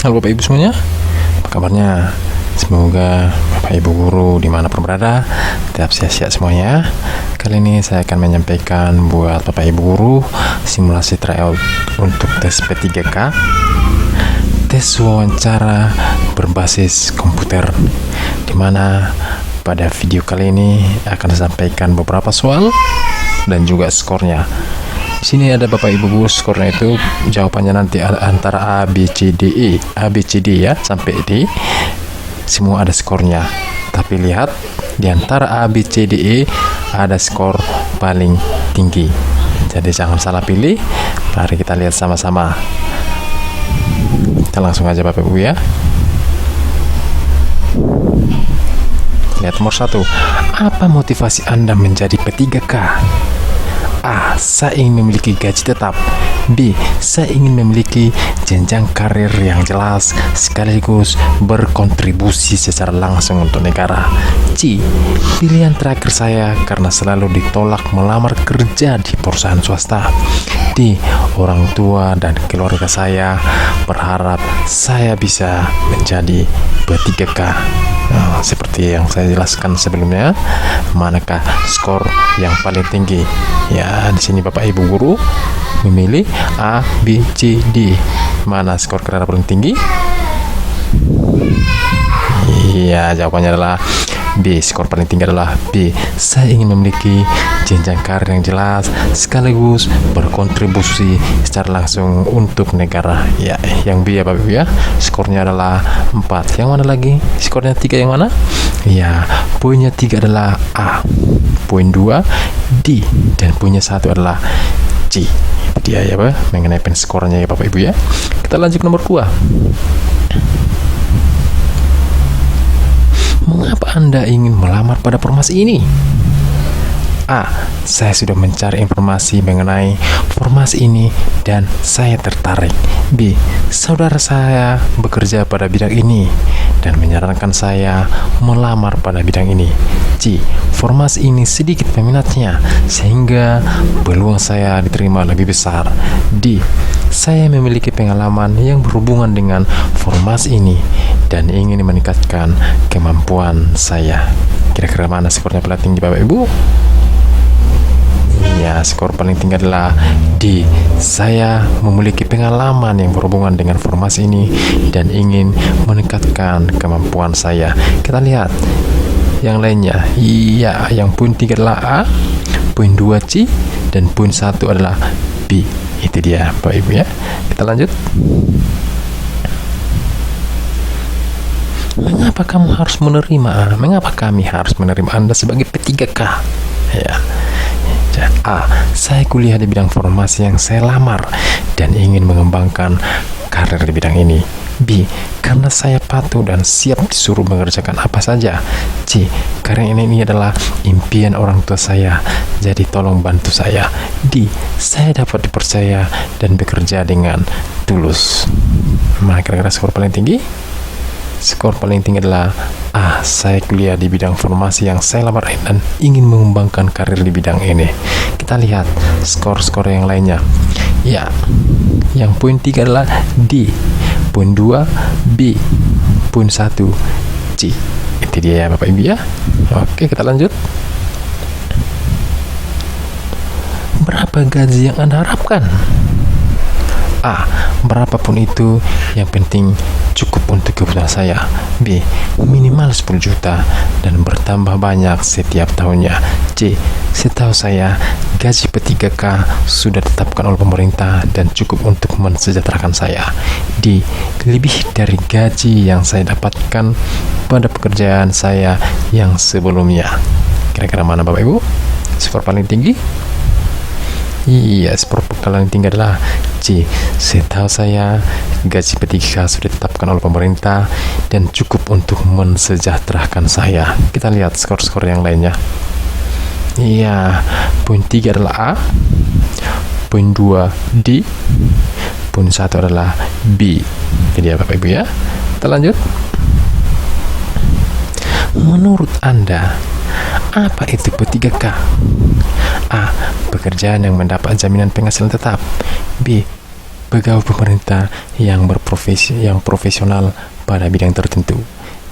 Halo Bapak Ibu semuanya, apa kabarnya? Semoga Bapak Ibu guru dimanapun berada tetap sehat-sehat semuanya. Kali ini saya akan menyampaikan buat Bapak Ibu guru simulasi tryout untuk tes P3K, tes wawancara berbasis komputer, dimana pada video kali ini akan saya sampaikan beberapa soal dan juga skornya. Di sini ada Bapak Ibu guru, skornya itu jawabannya nanti antara A, B, C, D, E, A, B, C, D ya, sampai D. Semua ada skornya. Tapi lihat di antara A, B, C, D, E ada skor paling tinggi. Jadi jangan salah pilih. Mari kita lihat sama-sama. Kita langsung aja Bapak Ibu ya. Lihat nomor 1. Apa motivasi Anda menjadi P3K? A. Saya ingin memiliki gaji tetap. B. Saya ingin memiliki jenjang karir yang jelas sekaligus berkontribusi secara langsung untuk negara. C. Pilihan terakhir saya karena selalu ditolak melamar kerja di perusahaan swasta. D. Orang tua dan keluarga saya berharap saya bisa menjadi P3K. Nah, seperti yang saya jelaskan sebelumnya, manakah skor yang paling tinggi? Ya, di sini Bapak Ibu guru memilih A, B, C, D. Mana skor kalian paling tinggi? Iya, jawabannya adalah B. Skor paling tinggi adalah B. Saya ingin memiliki jenjang karir yang jelas sekaligus berkontribusi secara langsung untuk negara. Ya, yang B ya Bapak Ibu ya. Skornya adalah 4. Yang mana lagi? Skornya 3 yang mana? Ya, poinnya 3 adalah A. Poin 2 D dan poinnya 1 adalah C. Itu dia ya Pak, mengenai pen skornya ya Bapak Ibu ya. Kita lanjut nomor 2. Mengapa Anda ingin melamar pada formasi ini? A. Saya sudah mencari informasi mengenai formasi ini dan saya tertarik. B. Saudara saya bekerja pada bidang ini dan menyarankan saya melamar pada bidang ini. C. Formasi ini sedikit peminatnya sehingga peluang saya diterima lebih besar. D. Saya memiliki pengalaman yang berhubungan dengan formasi ini dan ingin meningkatkan kemampuan saya. Kira-kira mana skornya paling tinggi Bapak Ibu? Ya, skor paling tinggi adalah D. Saya memiliki pengalaman yang berhubungan dengan formasi ini dan ingin meningkatkan kemampuan saya. Kita lihat yang lainnya. Iya, yang poin 3 adalah A, poin 2 C, dan poin 1 adalah B. Itu dia Bapak Ibu ya. Kita lanjut. Mengapa kamu harus menerima? Mengapa kami harus menerima Anda sebagai P3K? Ya. A. Saya kuliah di bidang formasi yang saya lamar dan ingin mengembangkan karir di bidang ini. B. Karena saya patuh dan siap disuruh mengerjakan apa saja. C. Karena ini adalah impian orang tua saya, jadi tolong bantu saya. D. Saya dapat dipercaya dan bekerja dengan tulus. Mana kira-kira skor paling tinggi? Skor paling tinggi adalah A. Saya kuliah di bidang formasi yang saya lamar dan ingin mengembangkan karir di bidang ini. Kita lihat skor-skor yang lainnya. Ya, yang poin 3 adalah D, poin 2 B, poin 1 C. Itu dia ya Bapak Ibu ya. Oke, kita lanjut. Berapa gaji yang Anda harapkan? A. Berapapun itu, yang penting cukup untuk kebutuhan saya. B. Minimal 10 juta dan bertambah banyak setiap tahunnya. C. Setahu saya, gaji P3K sudah ditetapkan oleh pemerintah dan cukup untuk mensejahterakan saya. D. Lebih dari gaji yang saya dapatkan pada pekerjaan saya yang sebelumnya. Kira-kira mana Bapak Ibu? Skor paling tinggi? Iya, skor paling tinggi adalah C. Setahu saya, gaji P3K sudah ditetapkan oleh pemerintah dan cukup untuk mensejahterakan saya. Kita lihat skor-skor yang lainnya. Iya, poin 3 adalah A, poin 2 D, poin 1 adalah B. Jadi ya Bapak Ibu ya. Kita lanjut. Menurut Anda, apa itu P3K? A. Pekerjaan yang mendapat jaminan penghasilan tetap. B. pegawai pemerintah yang profesional pada bidang tertentu.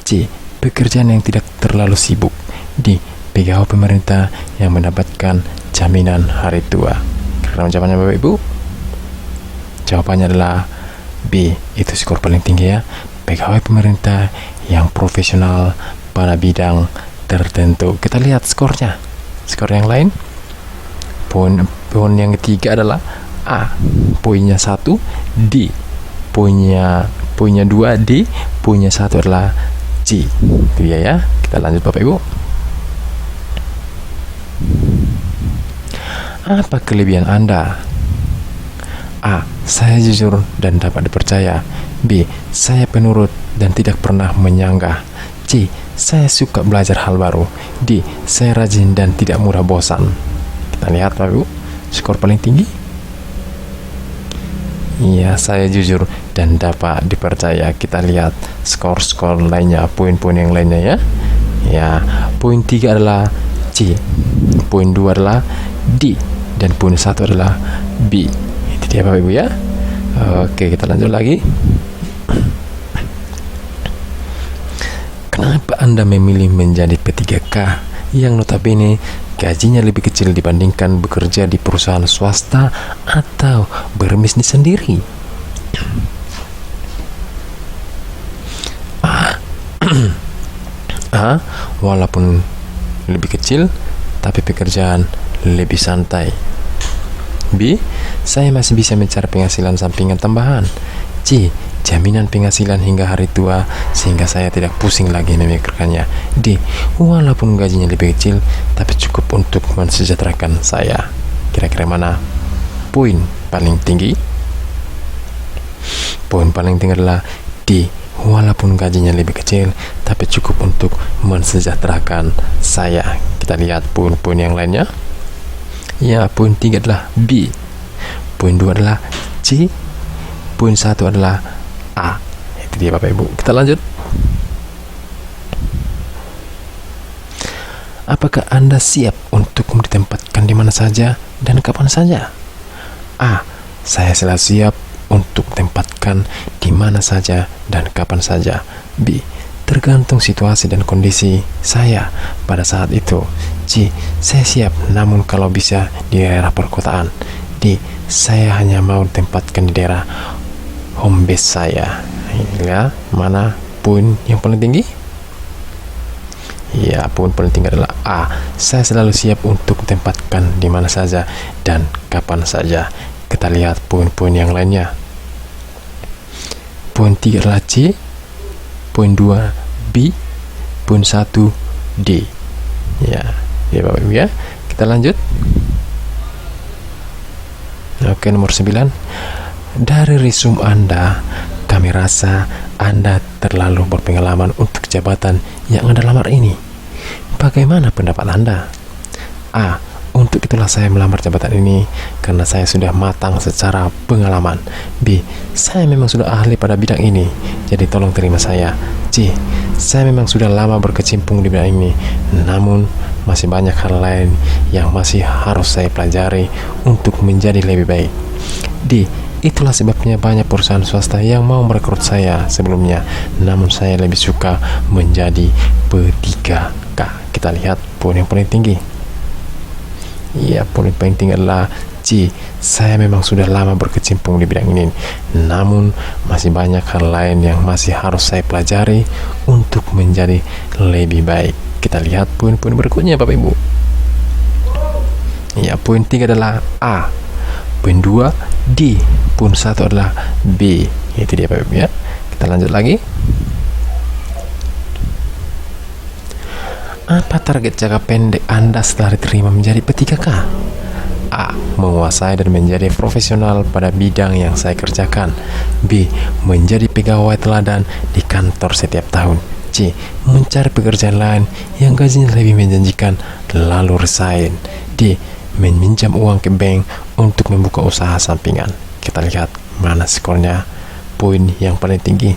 C. Pekerjaan yang tidak terlalu sibuk. D. Pegawai pemerintah yang mendapatkan jaminan hari tua. Karena jawabannya Bapak Ibu, jawabannya adalah B. Itu skor paling tinggi ya. Pegawai pemerintah yang profesional pada bidang tertentu. Kita lihat skornya. Skor yang lain. Poin yang ketiga adalah A. Poinnya 1, D. Poinnya 2, D. Poinnya 1 adalah C. Itu dia ya. Kita lanjut Bapak Ibu. Apa kelebihan Anda? A. Saya jujur dan dapat dipercaya. B. Saya penurut dan tidak pernah menyanggah. C. Saya suka belajar hal baru. D. Saya rajin dan tidak mudah bosan. Kita lihat Bapak Ibu, skor paling tinggi. Iya, saya jujur dan dapat dipercaya. Kita lihat skor-skor lainnya, poin-poin yang lainnya ya. Ya, poin 3 adalah C. Poin 2 adalah D. Dan poin 1 adalah B. Itu dia Bapak Ibu ya. Oke, kita lanjut lagi. Kenapa Anda memilih menjadi P3K yang notabene gajinya lebih kecil dibandingkan bekerja di perusahaan swasta atau berbisnis sendiri? A. Walaupun lebih kecil, tapi pekerjaan lebih santai. B. Saya masih bisa mencari penghasilan sampingan tambahan. C. Jaminan penghasilan hingga hari tua sehingga saya tidak pusing lagi memikirkannya. D. Walaupun gajinya lebih kecil tapi cukup untuk mensejahterakan saya. Kira-kira mana poin paling tinggi? Poin paling tinggi adalah D. Walaupun gajinya lebih kecil tapi cukup untuk mensejahterakan saya. Kita lihat poin-poin yang lainnya. Ya, poin 3 adalah B. Poin 2 adalah C. Poin 1 adalah A. Itu dia Bapak Ibu. Kita lanjut. Apakah Anda siap untuk ditempatkan di mana saja dan kapan saja? A. Saya selalu siap untuk ditempatkan di mana saja dan kapan saja. B. Tergantung situasi dan kondisi saya pada saat itu. C. Saya siap namun kalau bisa di daerah perkotaan. D. Saya hanya mau ditempatkan di daerah home base saya. Ya, mana poin yang paling tinggi? Ya, poin paling tinggi adalah A. Saya selalu siap untuk ditempatkan di mana saja dan kapan saja. Kita lihat poin-poin yang lainnya. Poin 3 adalah C. Poin 2 B. Poin 1 D. Ya Bapak Ibu ya. Kita lanjut. Oke, nomor 9. Dari resume Anda, kami rasa Anda terlalu berpengalaman untuk jabatan yang Anda lamar ini. Bagaimana pendapat Anda? A. Untuk itulah saya melamar jabatan ini karena saya sudah matang secara pengalaman. B. Saya memang sudah ahli pada bidang ini, jadi tolong terima saya. C. Saya memang sudah lama berkecimpung di bidang ini, namun masih banyak hal lain yang masih harus saya pelajari untuk menjadi lebih baik. D. Itulah sebabnya banyak perusahaan swasta yang mau merekrut saya sebelumnya, namun saya lebih suka menjadi P3K. Kita lihat poin yang paling tinggi. Ya, poin paling tinggi adalah C. Saya memang sudah lama berkecimpung di bidang ini, namun masih banyak hal lain yang masih harus saya pelajari untuk menjadi lebih baik. Kita lihat poin-poin berikutnya Bapak Ibu. Ya, poin 3 adalah A. Poin 2 D. Poin 1 adalah B. Itu dia Bapak Ibu ya. Kita lanjut lagi. Apa target jangka pendek Anda setelah diterima menjadi P3K? A. Menguasai dan menjadi profesional pada bidang yang saya kerjakan. B. Menjadi pegawai teladan di kantor setiap tahun. C. Mencari pekerjaan lain yang gajinya lebih menjanjikan lalu resign. D. Meminjam uang ke bank untuk membuka usaha sampingan. Kita lihat mana skornya, poin yang paling tinggi.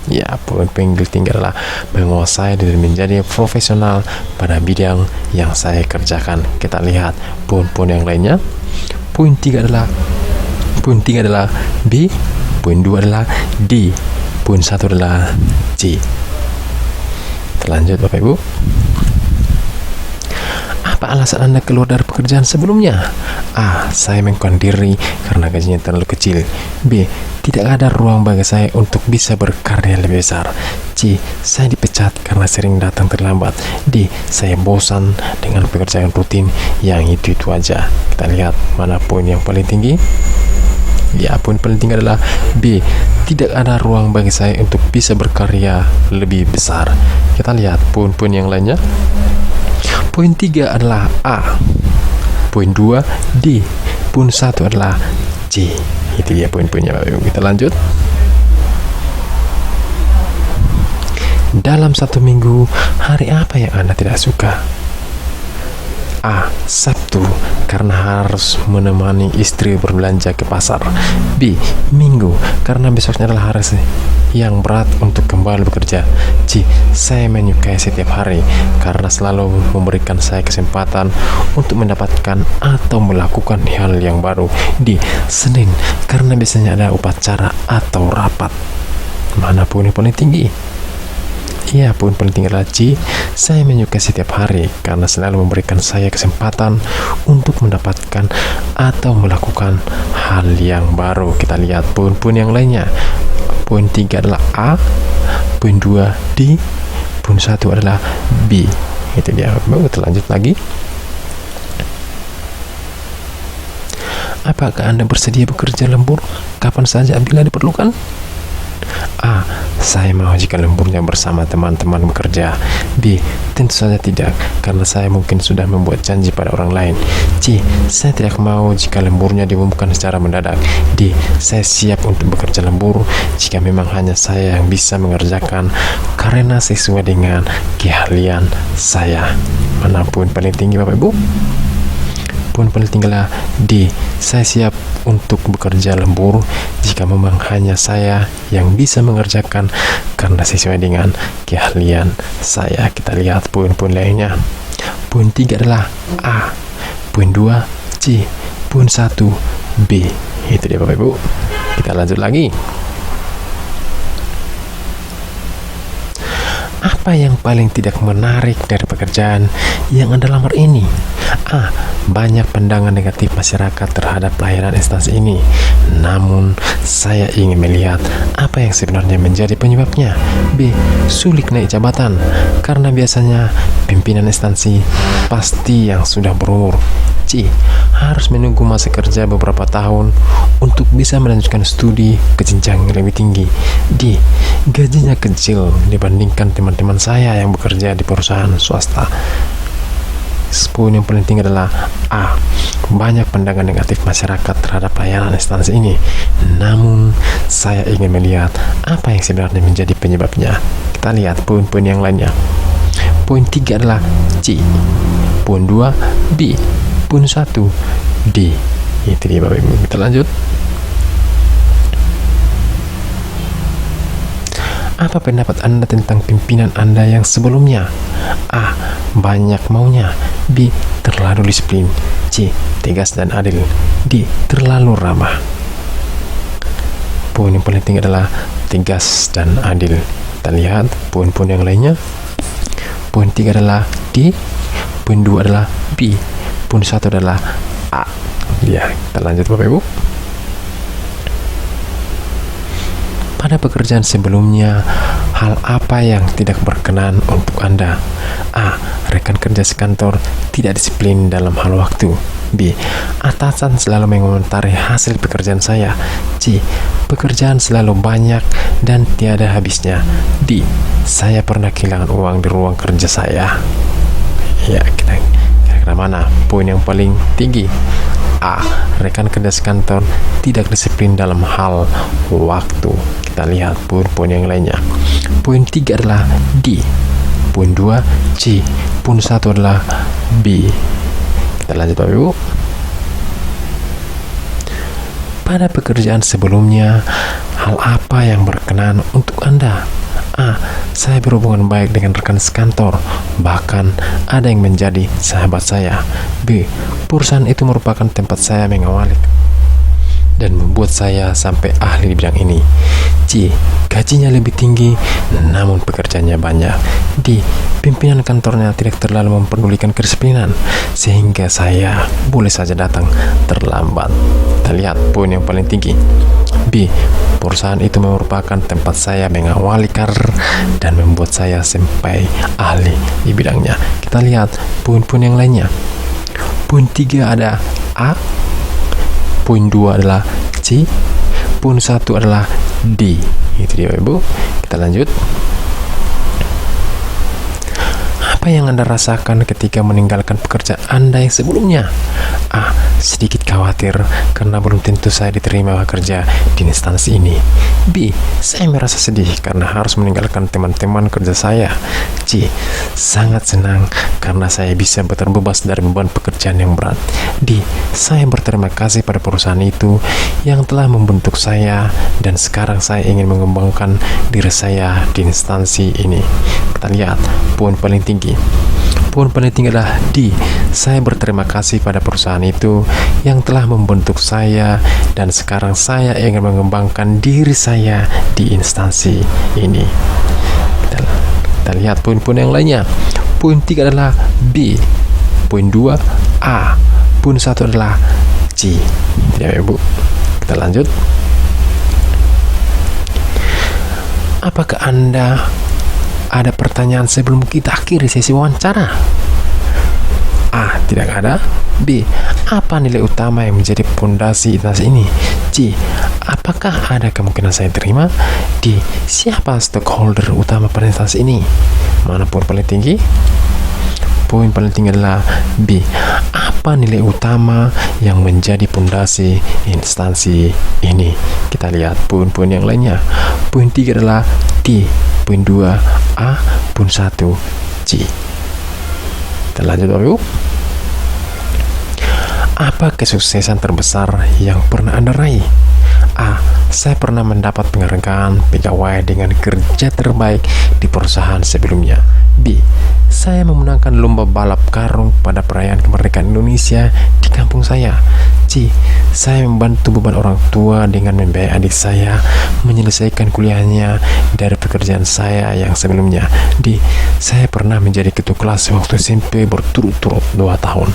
Ya, poin paling tinggi adalah menguasai dan menjadi profesional pada bidang yang saya kerjakan. Kita lihat poin-poin yang lainnya. Poin 3 adalah Poin 3 adalah B. Poin 2 adalah D. Poin 1 adalah C. Lanjut Bapak Ibu. Apa alasan Anda keluar dari pekerjaan sebelumnya? A. Saya mengundurkan diri karena gajinya terlalu kecil. B. Tidak ada ruang bagi saya untuk bisa berkarya lebih besar. C. Saya dipecat karena sering datang terlambat. D. Saya bosan dengan pekerjaan rutin yang itu aja. Kita lihat mana poin yang paling tinggi. Ya, poin paling tinggi adalah B. Tidak ada ruang bagi saya untuk bisa berkarya lebih besar. Kita lihat poin-poin yang lainnya. Poin 3 adalah A. Poin 2 D. Poin 1 adalah C. Itu dia poin-poinnya. Kita lanjut. Dalam satu minggu, hari apa yang Anda tidak suka? A. Sabtu, karena harus menemani istri berbelanja ke pasar. B. Minggu, karena besoknya adalah hari yang berat untuk kembali bekerja. C. Saya menyukai setiap hari karena selalu memberikan saya kesempatan untuk mendapatkan atau melakukan hal yang baru. D. Senin, karena biasanya ada upacara atau rapat. Mana poin yang paling tinggi? Ya, poin paling tinggi adalah C. Saya menyukai setiap hari karena selalu memberikan saya kesempatan untuk mendapatkan atau melakukan hal yang baru. Kita lihat poin-poin yang lainnya. Poin 3 adalah A. Poin 2 D. Poin 1 adalah B. Itu dia. Kita lanjut lagi. Apakah Anda bersedia bekerja lembur kapan saja bila diperlukan? A. Saya mau jika lemburnya bersama teman-teman bekerja. B. Tentu saja tidak, karena saya mungkin sudah membuat janji pada orang lain. C. Saya tidak mau jika lemburnya diumumkan secara mendadak. D. Saya siap untuk bekerja lembur jika memang hanya saya yang bisa mengerjakan karena sesuai dengan keahlian saya. Mana poin paling tinggi Bapak Ibu? Poin paling tinggi adalah D. Saya siap untuk bekerja lembur jika memang hanya saya yang bisa mengerjakan karena sesuai dengan keahlian saya. Kita lihat poin-poin lainnya. Poin 3 adalah A. Poin 2 C. Poin 1 B. Itu dia Bapak Ibu. Kita lanjut lagi. Apa yang paling tidak menarik dari pekerjaan yang Anda lamar ini? A. Banyak pandangan negatif masyarakat terhadap pelayanan instansi ini. Namun, saya ingin melihat apa yang sebenarnya menjadi penyebabnya. B. Sulit naik jabatan karena biasanya pimpinan instansi pasti yang sudah berumur. C. Harus menunggu masa kerja beberapa tahun untuk bisa melanjutkan studi ke jenjang yang lebih tinggi. D. Gajinya kecil dibandingkan teman-teman saya yang bekerja di perusahaan swasta. Poin yang paling tinggi adalah A. Banyak pandangan negatif masyarakat terhadap pelayanan instansi ini. Namun, saya ingin melihat apa yang sebenarnya menjadi penyebabnya. Kita lihat poin-poin yang lainnya. Poin 3 adalah C. Poin 2 B. Poin 1 D. Itu dia Bapak Ibu. Kita lanjut. Apa pendapat Anda tentang pimpinan Anda yang sebelumnya? A. Banyak maunya. B. Terlalu disiplin. C. Tegas dan adil. D. Terlalu ramah. Poin yang paling tinggi adalah tegas dan adil. Kita lihat poin-poin yang lainnya. Poin 3 adalah D. Poin 2 adalah B. Poin 1 adalah A. Ya, kita lanjut Bapak Ibu. Pada pekerjaan sebelumnya, hal apa yang tidak berkenan untuk Anda? A. Rekan kerja sekantor tidak disiplin dalam hal waktu. B. Atasan selalu mengomentari hasil pekerjaan saya. C. Pekerjaan selalu banyak dan tiada habisnya. D. Saya pernah kehilangan uang di ruang kerja saya. Ya, kira-kira mana poin yang paling tinggi? A. Rekan kerja sekantor tidak disiplin dalam hal waktu. Kita lihat poin-poin yang lainnya. Poin 3 adalah D. Poin 2 C. Poin 1 adalah B. Kita lanjut Bapak Ibu. Pada pekerjaan sebelumnya, hal apa yang berkenan untuk Anda? A. Saya berhubungan baik dengan rekan sekantor, bahkan ada yang menjadi sahabat saya. B. Perusahaan itu merupakan tempat saya mengawali dan membuat saya sampai ahli di bidang ini. C. Gajinya lebih tinggi namun pekerjaannya banyak. D. Pimpinan kantornya tidak terlalu mempedulikan kedisiplinan sehingga saya boleh saja datang terlambat. Kita lihat poin yang paling tinggi. B. Perusahaan itu merupakan tempat saya mengawali karir dan membuat saya sampai ahli di bidangnya. Kita lihat poin-poin yang lainnya. Poin 3 ada A, poin 2 adalah C, poin 1 adalah D. Itu dia Ibu. Kita lanjut. Apa yang Anda rasakan ketika meninggalkan pekerjaan Anda yang sebelumnya? A. Sedikit khawatir karena belum tentu saya diterima bekerja di instansi ini. B. Saya merasa sedih karena harus meninggalkan teman-teman kerja saya. C. Sangat senang karena saya bisa terbebas dari beban pekerjaan yang berat. D. Saya berterima kasih pada perusahaan itu yang telah membentuk saya dan sekarang saya ingin mengembangkan diri saya di instansi ini. Kita lihat poin paling tinggi. Poin paling tinggi adalah D. Saya berterima kasih pada perusahaan itu yang telah membentuk saya dan sekarang saya ingin mengembangkan diri saya di instansi ini. Kita lihat poin-poin yang lainnya. Poin 3 adalah B. Poin 2 A. Poin 1 adalah C. Ya Ibu. Kita lanjut. Apakah Anda ada pertanyaan sebelum kita akhiri sesi wawancara? A. Tidak ada. B. Apa nilai utama yang menjadi fondasi instansi ini? C. Apakah ada kemungkinan saya terima? D. Siapa stakeholder utama pada instansi ini? Mana poin paling tinggi? Poin paling tinggi adalah B. Apa nilai utama yang menjadi fondasi instansi ini? Kita lihat poin-poin yang lainnya. Poin 3 adalah D. Poin 2 A. Poin 1 C. Kita lanjut dulu. Apa kesuksesan terbesar yang pernah Anda raih? A. Saya pernah mendapat penghargaan pegawai dengan kerja terbaik di perusahaan sebelumnya. B. Saya memenangkan lomba balap karung pada perayaan kemerdekaan Indonesia di kampung saya. C. Saya membantu beban orang tua dengan membiayai adik saya menyelesaikan kuliahnya dari pekerjaan saya yang sebelumnya. D. Saya pernah menjadi ketua kelas waktu SMP berturut-turut 2 tahun.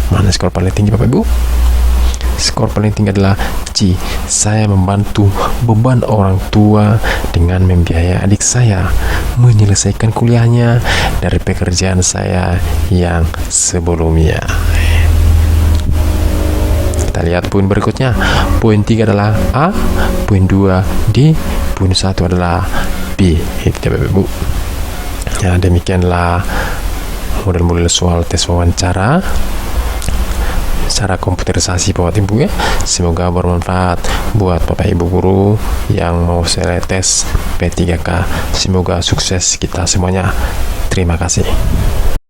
Mana skor paling tinggi Bapak Ibu? Skor paling tinggi adalah C. Saya membantu beban orang tua dengan membiayai adik saya menyelesaikan kuliahnya dari pekerjaan saya yang sebelumnya. Kita lihat poin berikutnya. Poin 3 adalah A, poin 2 D, poin 1 adalah B. Itu Bapak Ibu. Ya, demikianlah model-model soal tes wawancara secara komputerisasi Bapak Ibu ya. Semoga bermanfaat buat Bapak Ibu guru yang mau selesai tes P3K. Semoga sukses kita semuanya. Terima kasih.